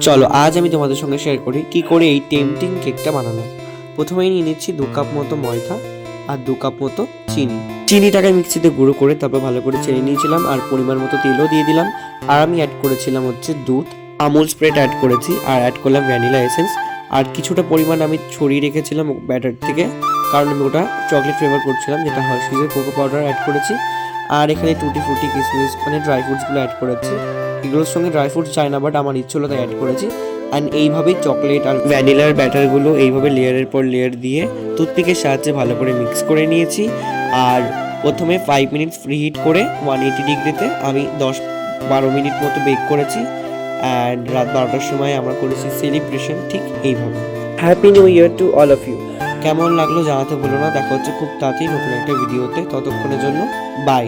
চলো আজ আমি তোমাদের সঙ্গে শেয়ার করি কি করে এই টেম্পটিং কেকটা বানানো। প্রথমেই নিয়ে নিচ্ছি 2 কাপ মতো ময়দা আর 2 কাপ মতো চিনিটাকে মিক্সিতে গুঁড়ো করে তারপর ভালো করে চেড়ে নিয়েছিলাম, আর পরিমাণ মতো তেলও দিয়ে দিলাম। আর আমি অ্যাড করেছিলাম হচ্ছে দুধ, আমুল স্প্রেড অ্যাড করেছি, আর অ্যাড করলাম ভ্যানিলা এসেন্স। আর কিছুটা পরিমাণ আমি ছড়িয়ে রেখেছিলাম ব্যাটার থেকে, কারণ আমি ওটা চকলেট ফ্লেভার করছিলাম, যেটা হার্শিজের কোকো পাউডার অ্যাড করেছি। আর এখানে টুটি ফ্রুটি কিসমিস মানে ড্রাই ফ্রুটসগুলো অ্যাড করেছি। এগুলোর সঙ্গে ড্রাই ফ্রুটস চাই না, বাট আমার ইচ্ছে হলো তাই অ্যাড করেছি। অ্যান্ড এইভাবেই চকলেট আর ভ্যানিলার ব্যাটারগুলো এইভাবে লেয়ারের পর লেয়ার দিয়ে টুথপিকের সাহায্যে ভালো করে মিক্স করে নিয়েছি। আর প্রথমে 5 মিনিট ফ্রি হিট করে 180 ডিগ্রিতে আমি 10-12 মিনিট মতো বেক করেছি। অ্যান্ড রাত 12টার সময় আমরা করেছি সেলিব্রেশন ঠিক এইভাবে। Happy new year to all of you. কেমন লাগলো জানাতে ভুলো না। দেখা হচ্ছে খুব তাড়াতাড়ি নতুন একটা ভিডিওতে, ততক্ষণের জন্য বাই।